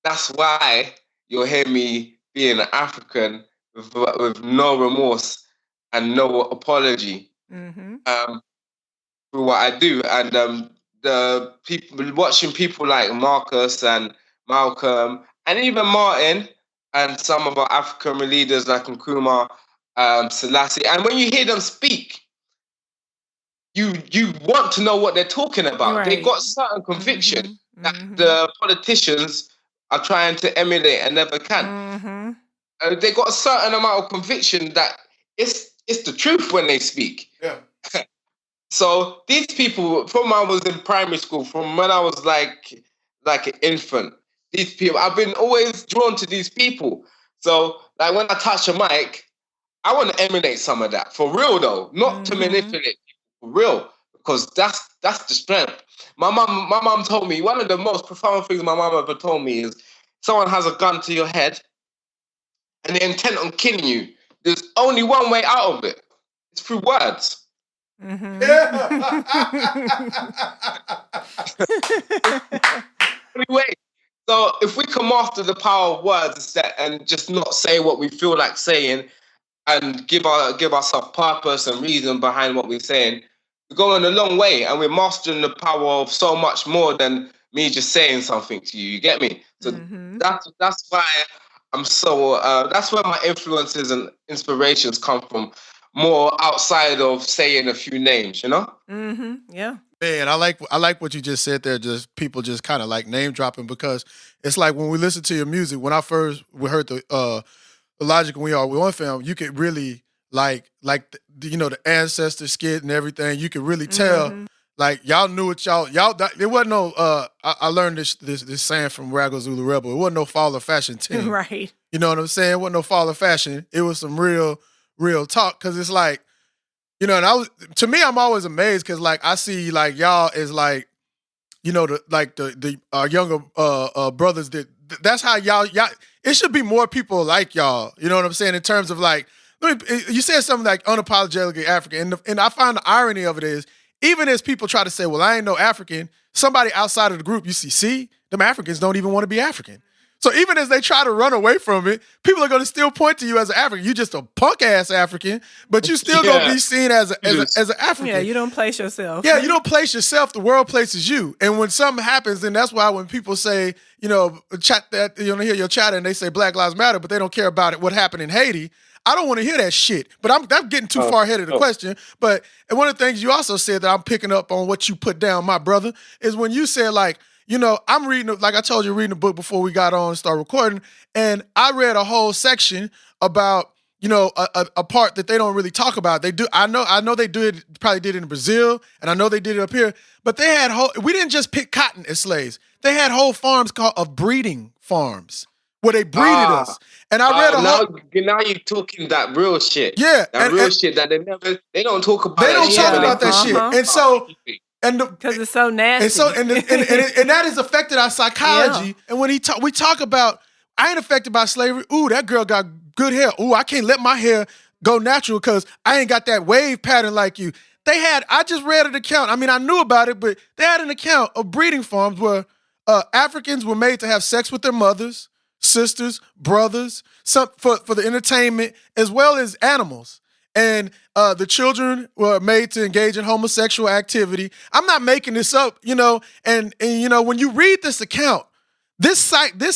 that's why you'll hear me being an African with no remorse and no apology through what I do. And the people watching people like Marcus and Malcolm and even Martin and some of our African leaders like Nkrumah, Selassie. And when you hear them speak, you want to know what they're talking about. Right. They've got certain conviction that the politicians are trying to emulate and never can. They got a certain amount of conviction that it's the truth when they speak. Yeah. So these people, from when I was in primary school, from when I was like an infant, these people, I've been always drawn to these people. So like when I touch a mic, I want to emulate some of that for real though, not to manipulate people, for real, because that's the strength. My mom told me, one of the most profound things my mom ever told me is, someone has a gun to your head and they're intent on killing you. There's only one way out of it. It's through words. Anyway, so if we can master the power of words and just not say what we feel like saying and give ourselves purpose and reason behind what we're saying, we're going a long way, and we're mastering the power of so much more than me just saying something to you. You get me? So that's why I'm so. That's where my influences and inspirations come from, more outside of saying a few names. You know? Yeah. Man, I like what you just said there. Just people just kind of like name dropping, because it's like when we listen to your music. When we heard the Logic and We RU1 Fam, you could really like the ancestor skit and everything. You could really tell like y'all knew what y'all. There wasn't no. I learned this saying from Raggle Zulu Rebel. It wasn't no fall of fashion team. Right. You know what I'm saying? It wasn't no fall of fashion. It was some real talk, because it's like, and I'm always amazed, because like I see like y'all is like, the younger brothers that's how y'all it should be more people like y'all, you know what I'm saying, in terms of like, you said something like unapologetically African, and I find the irony of it is, even as people try to say, well, I ain't no African, somebody outside of the group, you see, them Africans don't even want to be African. So even as they try to run away from it, people are going to still point to you as an African. You just a punk ass African, but you still going to be seen as an African. Yeah, you don't place yourself. Yeah, you don't place yourself. The world places you. And when something happens, then that's why when people say, chat that, hear your chatter and they say Black Lives Matter, but they don't care about it, what happened in Haiti. I don't want to hear that shit. But I'm getting too far ahead of the question. But one of the things you also said that I'm picking up on what you put down, my brother, is when you said like, I'm reading, like I told you, reading a book before we got on and start recording, and I read a whole section about, a part that they don't really talk about. They do. I know they do it. Probably did it in Brazil, and I know they did it up here. But they had we didn't just pick cotton as slaves. They had whole farms of breeding farms where they breeded us. And I read now you're talking that real shit. Yeah, that real shit that they don't talk about. They don't talk about that shit, and so. Because it's so nasty. And that has affected our psychology. Yeah. And when we talk about, I ain't affected by slavery. Ooh, that girl got good hair. Ooh, I can't let my hair go natural because I ain't got that wave pattern like you. I just read an account. I mean, I knew about it, but they had an account of breeding farms where Africans were made to have sex with their mothers, sisters, brothers, for the entertainment, as well as animals. And the children were made to engage in homosexual activity. I'm not making this up, and when you read this account, this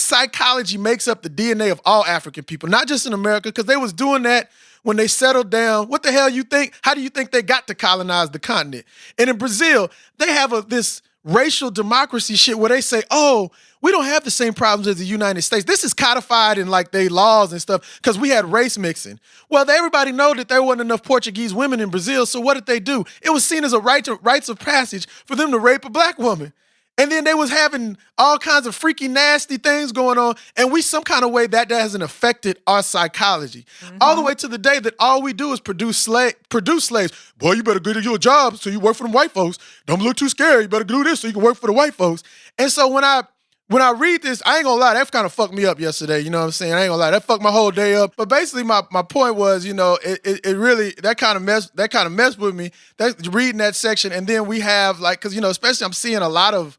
psychology makes up the DNA of all African people, not just in America, because they was doing that when they settled down. What the hell you think? How do you think they got to colonize the continent? And in Brazil, they have this racial democracy shit where they say, oh, we don't have the same problems as the United States. This is codified in like their laws and stuff because we had race mixing. Well, everybody know that there wasn't enough Portuguese women in Brazil, so what did they do? It was seen as a rites of passage for them to rape a black woman. And then they was having all kinds of freaky, nasty things going on. And we some kind of way that hasn't affected our psychology. Mm-hmm. All the way to the day that all we do is produce slaves. Boy, you better go to your job so you work for them white folks. Don't look too scary. You better do this so you can work for the white folks. And so when I read this, I ain't gonna lie, that kind of fucked me up yesterday. You know what I'm saying? I ain't gonna lie, that fucked my whole day up. But basically, my point was, it really that kind of messed with me. That reading that section, and then we have because especially I'm seeing a lot of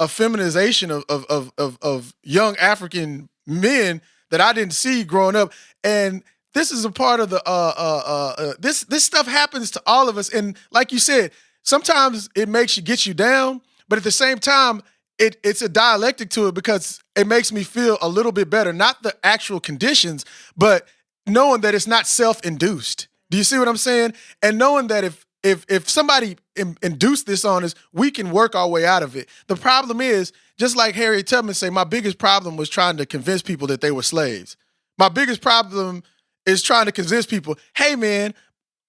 feminization of young African men that I didn't see growing up, and this is a part of the this stuff happens to all of us, and like you said, sometimes it gets you down, but at the same time, it's a dialectic to it because it makes me feel a little bit better, not the actual conditions, but knowing that it's not self-induced. Do you see what I'm saying? And knowing that if somebody induced this on us, we can work our way out of it. The problem is, just like Harriet Tubman say, my biggest problem was trying to convince people that they were slaves. My biggest problem is trying to convince people, hey man,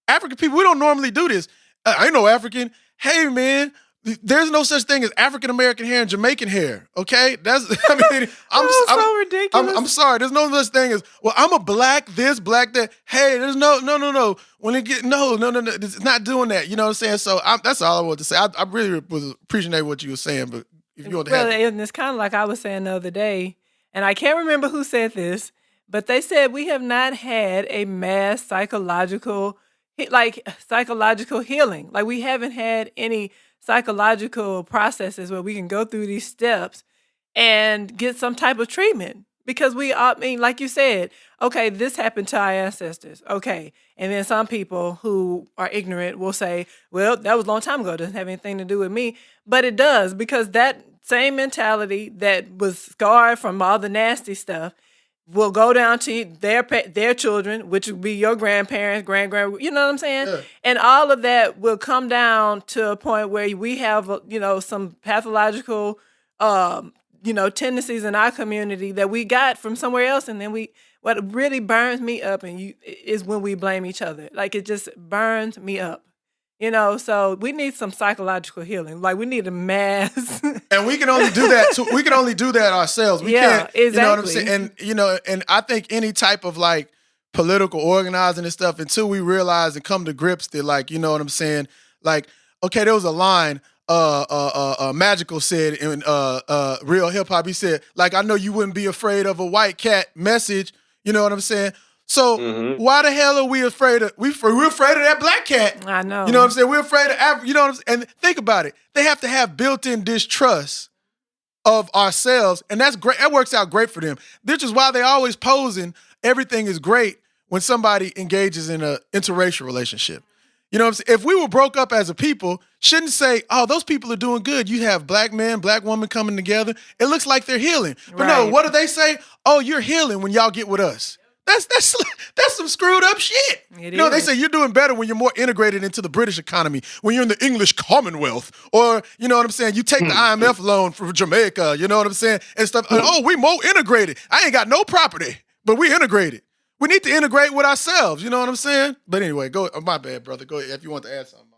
African people, we don't normally do this. I ain't no African. Hey man, there's no such thing as African American hair and Jamaican hair. Okay, I'm so ridiculous. I'm sorry. There's no such thing as I'm a black this, black that. Hey, there's no. When it get no. It's not doing that. You know what I'm saying? So that's all I wanted to say. I really was appreciating what you were saying, but if you want to and it's kind of like I was saying the other day, and I can't remember who said this, but they said we have not had a mass psychological healing. Like we haven't had any psychological processes where we can go through these steps and get some type of treatment. Because like you said, okay, this happened to our ancestors. Okay. And then some people who are ignorant will say, well, that was a long time ago. It doesn't have anything to do with me. But it does, because that same mentality that was scarred from all the nasty stuff will go down to their children, which would be your grandparents, grand, you know what I'm saying? Yeah. And all of that will come down to a point where we have, some pathological, tendencies in our community that we got from somewhere else. And then what really burns me up is when we blame each other. Like it just burns me up. So we need some psychological healing. Like we need a mass. And we can only do that. We can only do that ourselves. We can't. Exactly. You know what I'm saying? And I think any type of political organizing and stuff, until we realize and come to grips that you know what I'm saying? Like, okay, there was a line Magical said in Real Hip Hop. He said, I know you wouldn't be afraid of a white cat message. You know what I'm saying? So why the hell are we afraid of? We're afraid of that black cat. I know. You know what I'm saying? We're afraid of Africa. You know what I'm saying? And think about it. They have to have built-in distrust of ourselves, and that's great. That works out great for them. This is why they always posing everything is great when somebody engages in an interracial relationship. You know what I'm saying? If we were broke up as a people, shouldn't say, oh, those people are doing good. You have black man, black woman coming together. It looks like they're healing. But no, what do they say? Oh, you're healing when y'all get with us. That's some screwed up shit. They say you're doing better when you're more integrated into the British economy, when you're in the English Commonwealth, or, you know what I'm saying, you take the IMF loan from Jamaica, you know what I'm saying, and stuff. And, oh, we more integrated. I ain't got no property, but we integrated. We need to integrate with ourselves, you know what I'm saying? But anyway, go. My bad, brother. Go ahead if you want to add something.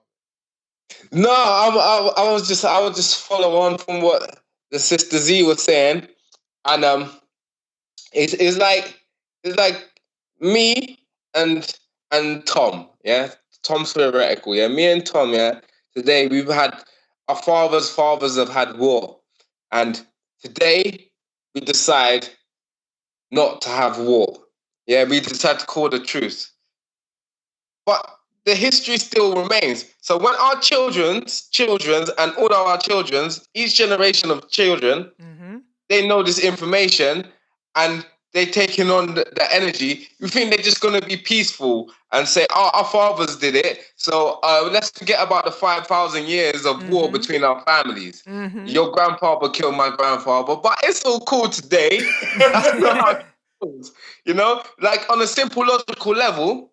No, I was just follow on from what the sister Z was saying, and it's like me and Tom, yeah, Tom's theoretical, yeah, me and Tom, yeah. Today we've had our fathers have had war, and today we decide not to have war. Yeah, we decided to call the truce. But the history still remains. So when our children's, and all of our children's, each generation of children, they know this information and they're taking on the energy, you think they're just going to be peaceful and say, oh, our fathers did it, so let's forget about the 5,000 years of war between our families. Your grandfather killed my grandfather, but it's all cool today. That's not how it goes. You know, like on a simple logical level,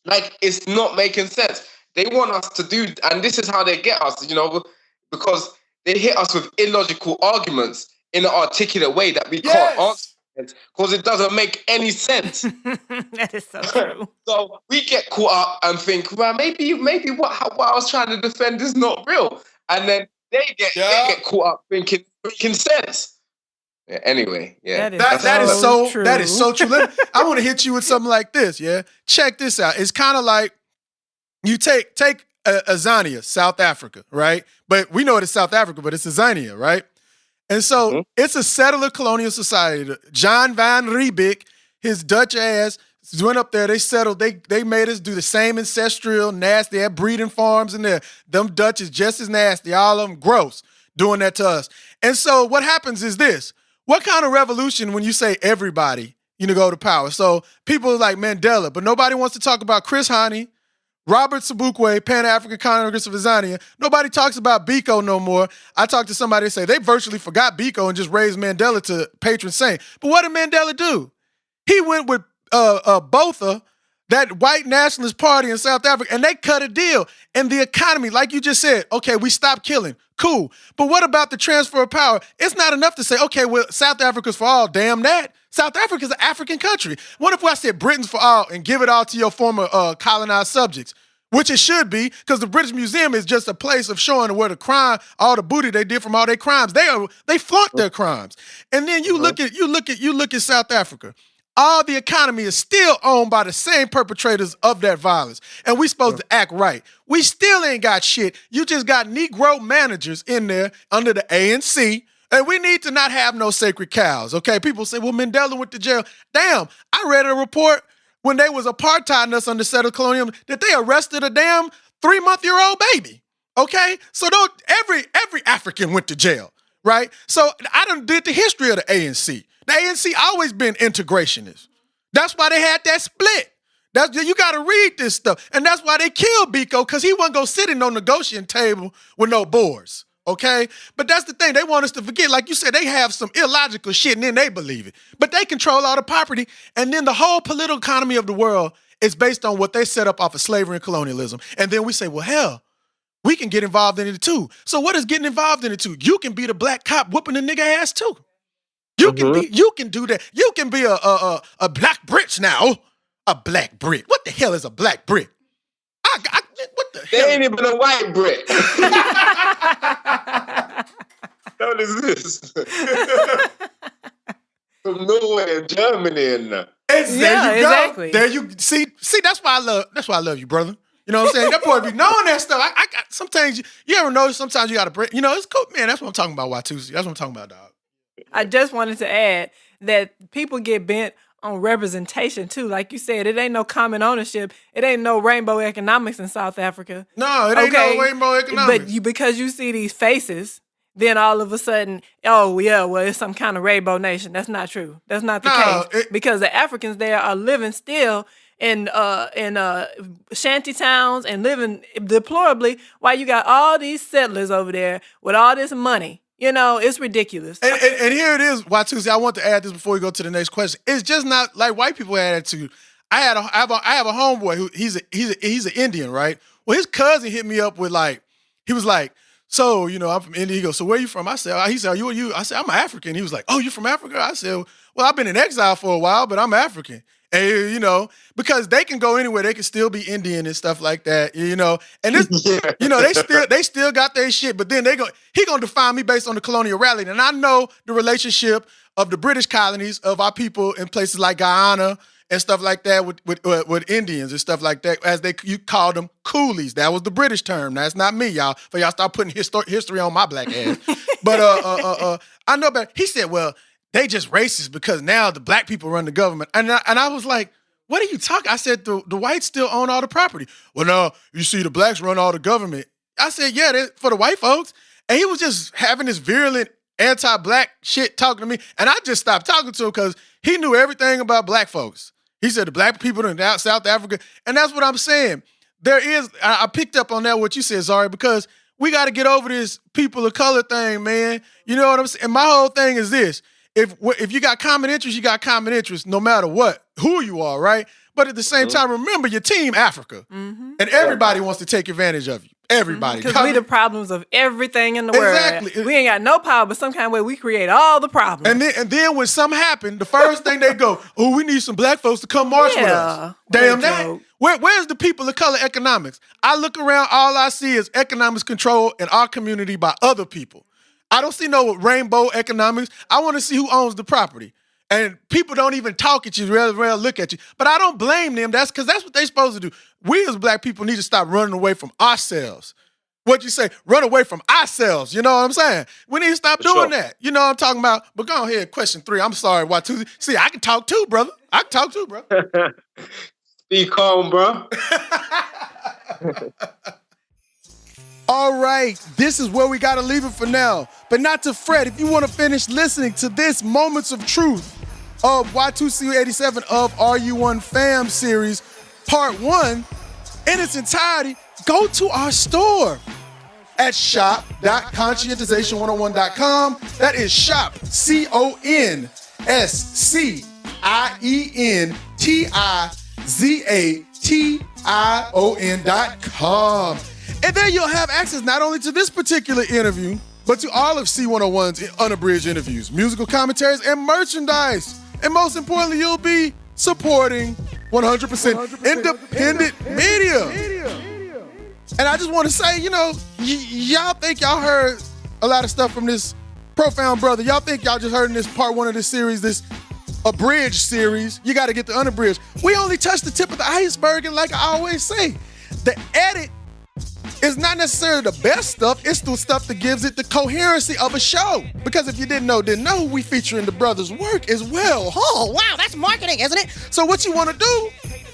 like it's not making sense. They want us to do, and this is how they get us, you know, because they hit us with illogical arguments in an articulate way that we can't answer. Because it doesn't make any sense. That is so true. So we get caught up and think, well, maybe what I was trying to defend is not real. And then they get caught up thinking making sense. Yeah, anyway, yeah. That is so true. I want to hit you with something like this, yeah? Check this out. It's kind of like you take Azania, South Africa, right? But we know it is South Africa, but it's Azania, right? And so it's a settler colonial society. John van Riebeeck, his Dutch ass, went up there. They settled. They made us do the same ancestral, nasty. They had breeding farms in there. Them Dutch is just as nasty. All of them gross doing that to us. And so what happens is this. What kind of revolution when you say everybody, go to power? So people like Mandela, but nobody wants to talk about Chris Hani, Robert Sobukwe, Pan-African Congress of Azania. Nobody talks about Biko no more. I talked to somebody that say they virtually forgot Biko and just raised Mandela to patron saint. But what did Mandela do? He went with Botha, that white nationalist party in South Africa, and they cut a deal. And the economy, like you just said, okay, we stopped killing. Cool. But what about the transfer of power? It's not enough to say, okay, well, South Africa's for all. Damn that. South Africa's an African country. What if I said Britain's for all and give it all to your former colonized subjects? Which it should be, because the British Museum is just a place of showing where the crime, all the booty they did from all their crimes. They flaunt their crimes. And then you look at South Africa. All the economy is still owned by the same perpetrators of that violence. And we supposed to act right. We still ain't got shit. You just got Negro managers in there under the ANC. And we need to not have no sacred cows, okay? People say, well, Mandela went to jail. Damn, I read a report when they was apartheiding us under settled colonialism that they arrested a damn 3-month-old baby, okay? So every African went to jail, right? So I done did the history of the ANC. The ANC always been integrationist. That's why they had that split. You got to read this stuff. And that's why they killed Biko, because he wasn't going to sit in no negotiating table with no boards, okay? But that's the thing. They want us to forget. Like you said, they have some illogical shit, and then they believe it. But they control all the property, and then the whole political economy of the world is based on what they set up off of slavery and colonialism. And then we say, well, hell, we can get involved in it too. So what is getting involved in it too? You can be the black cop whooping the nigga ass too. You can do that. You can be a black Brit now. A black Brit. What the hell is a black Brit? What the hell? They ain't even a white Brit. What is this? From Norway and Germany and exactly. There you see. That's why I love you, brother. You know what I'm saying? That boy be knowing that stuff. I got sometimes you ever know. Sometimes you got to break. It's cool, man. That's what I'm talking about. Watusi. That's what I'm talking about, dog. I just wanted to add that people get bent on representation too. Like you said, it ain't no common ownership. It ain't no rainbow economics in South Africa. No, it ain't no rainbow economics. But because you see these faces, then all of a sudden, oh yeah, well, it's some kind of rainbow nation. That's not true. That's not the case. Because the Africans there are living still in shanty towns and living deplorably while you got all these settlers over there with all this money. It's ridiculous. And here it is, Watusi. I want to add this before we go to the next question. It's just not like white people had attitude. I have a homeboy who he's an Indian, right? Well, his cousin hit me up with he was like, so I'm from India. He goes, so where you from? I said, he said, are you? I said, I'm African. He was like, oh, you from Africa? I said, well, I've been in exile for a while, but I'm African. And, because they can go anywhere, they can still be Indian and stuff like that, And this, they still got their shit, but then he gonna define me based on the colonial reality. And I know the relationship of the British colonies of our people in places like Guyana and stuff like that with Indians and stuff like that, as you call them coolies. That was the British term. That's not me, y'all. For y'all start putting history on my black ass. But I know about. He said, well, they just racist because now the black people run the government. And I was like, what are you talking? I said, the whites still own all the property. Well, no, you see the blacks run all the government. I said, yeah, for the white folks. And he was just having this virulent anti-black shit talking to me. And I just stopped talking to him because he knew everything about black folks. He said the black people in South Africa. And that's what I'm saying. I picked up on that, what you said, Zari, because we got to get over this people of color thing, man. You know what I'm saying? And my whole thing is this. If you got common interests, you got common interests no matter what, who you are, right? But at the same time, remember, you're Team Africa. Mm-hmm. And everybody wants to take advantage of you. Everybody. Because we the problems of everything in the world. Exactly. We ain't got no power, but some kind of way we create all the problems. And then when something happened, the first thing they go, oh, we need some black folks to come march with us. Damn that. Where's the people of color economics? I look around, all I see is economics control in our community by other people. I don't see no rainbow economics. I want to see who owns the property. And people don't even talk at you, rather look at you. But I don't blame them. That's because that's what they're supposed to do. We as black people need to stop running away from ourselves. What you say? Run away from ourselves. You know what I'm saying? We need to stop doing that. You know what I'm talking about? But go ahead, question 3. I'm sorry, Watusi. See, I can talk too, brother. I can talk too, bro. Be calm, bro. All right, this is where we got to leave it for now. But not to fret. If you want to finish listening to this Moments of Truth of Watusi87 of RU1 Fam series, part 1, in its entirety, go to our store at shop.conscientization101.com. That is shop, CONSCIENTIZATION.com. And there you'll have access not only to this particular interview, but to all of C101's unabridged interviews, musical commentaries, and merchandise. And most importantly, you'll be supporting 100% independent media. And I just want to say, y'all think y'all heard a lot of stuff from this profound brother. Y'all think y'all just heard in this part 1 of this series, this abridged series. You got to get the unabridged. We only touched the tip of the iceberg, and like I always say, the edit is not necessarily the best stuff. It's the stuff that gives it the coherency of a show. Because if you didn't know, we featuring the brother's work as well. Oh, wow, that's marketing, isn't it? So what you want to do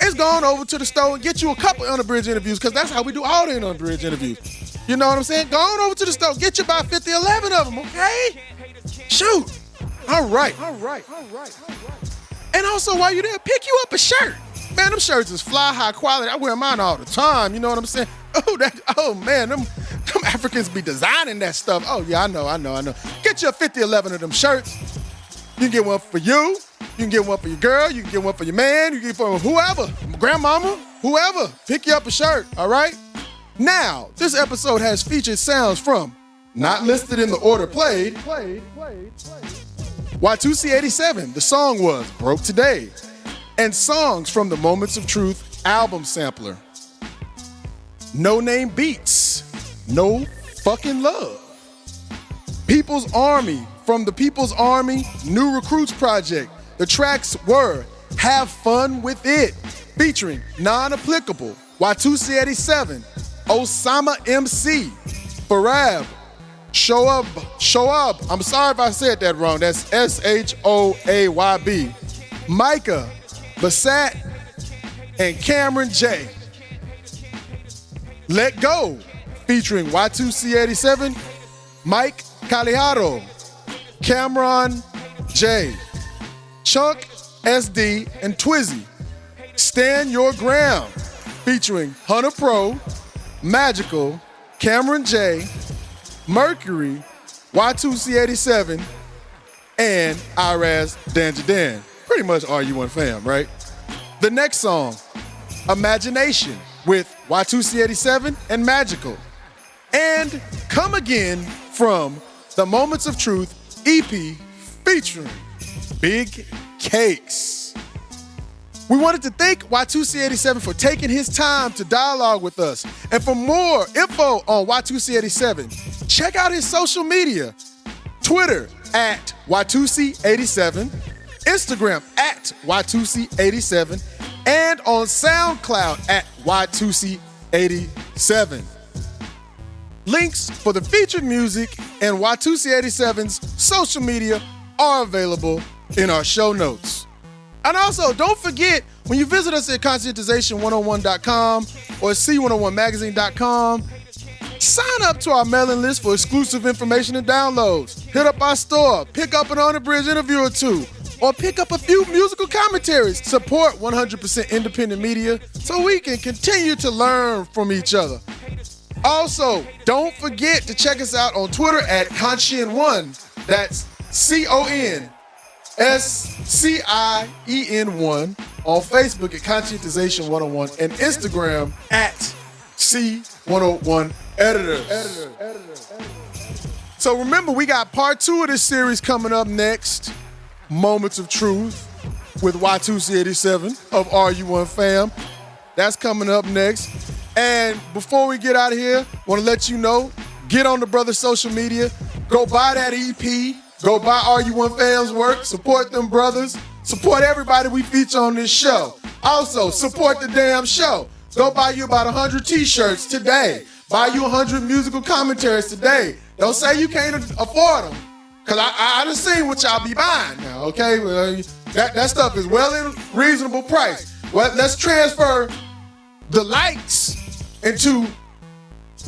is go on over to the store and get you a couple unabridged interviews, because that's how we do all the unabridged interviews. You know what I'm saying? Go on over to the store, get you about 50, 11 of them, okay? Shoot. All right. And also, while you're there, pick you up a shirt. Man, them shirts is fly high quality. I wear mine all the time. You know what I'm saying? Oh man, them Africans be designing that stuff. Oh yeah, I know. Get you a 50, 11 of them shirts. You can get one for you. You can get one for your girl. You can get one for your man. You can get for whoever, grandmama, whoever. Pick you up a shirt, all right? Now, this episode has featured sounds from, not listed in the order played, Watusi87. The song was Broke Today. And songs from the Moments of Truth album sampler. No Name Beats, No Fucking Love. People's Army from the People's Army New Recruits Project. The tracks were Have Fun With It, featuring Non-Applicable, Watusi87, Osama MC, Farab, Shoab, I'm sorry if I said that wrong, that's Shoayb, Micah, Basat, and Cameron J. Let Go, featuring Watusi87, Mike Caliharo, Cameron J, Chunk SD, and Twizzy. Stand Your Ground, featuring Hunter Pro, Magical, Cameron J, Mercury, Watusi87, and Iraz Danjadan. Pretty much RU1 Fam, right? The next song, Imagination, with Watusi87 and Magical. And Come Again from the Moments of Truth EP featuring Big Cakes. We wanted to thank Watusi87 for taking his time to dialogue with us. And for more info on Watusi87, check out his social media. Twitter at Watusi87, Instagram at Watusi87, and on SoundCloud at Watusi87. Links for the featured music and Watusi87's social media are available in our show notes. And also, don't forget, when you visit us at conscientization101.com or c101magazine.com, sign up to our mailing list for exclusive information and downloads. Hit up our store, pick up an On the Bridge interview or two, or pick up a few musical commentaries. Support 100% independent media so we can continue to learn from each other. Also, don't forget to check us out on Twitter at Conscien1. That's CONSCIEN1. On Facebook at Conscientization 101 and Instagram at C101 Editors. So remember, we got part 2 of this series coming up next. Moments of Truth with Watusi87 of RU1 Fam. That's coming up next. And before we get out of here, want to let you know, get on the brother's social media, go buy that EP, go buy RU1 Fam's work, support them brothers, support everybody we feature on this show. Also, support the damn show. Go buy you about 100 t-shirts today. Buy you 100 musical commentaries today. Don't say you can't afford them. Cause I done seen what y'all be buying now, okay? That stuff is well in reasonable price. Well, let's transfer the likes into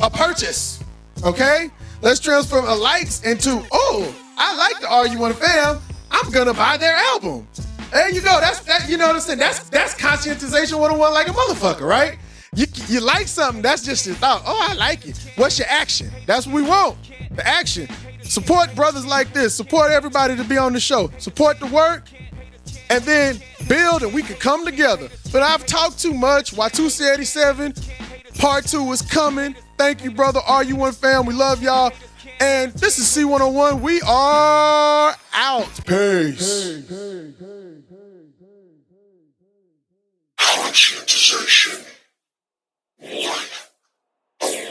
a purchase, okay? Let's transfer a likes into, oh, I like the RU1 Fam. I'm gonna buy their album. There you go. You know what I'm saying? That's conscientization 101 like a motherfucker, right? You like something, that's just your thought. Oh, I like it. What's your action? That's what we want. The action. Support brothers like this. Support everybody to be on the show. Support the work, and then build, and we can come together. But I've talked too much. Watusi87, part 2 is coming. Thank you, brother RU1 Fam. We love y'all. And this is C101. We are out. Peace. Conscientization 101.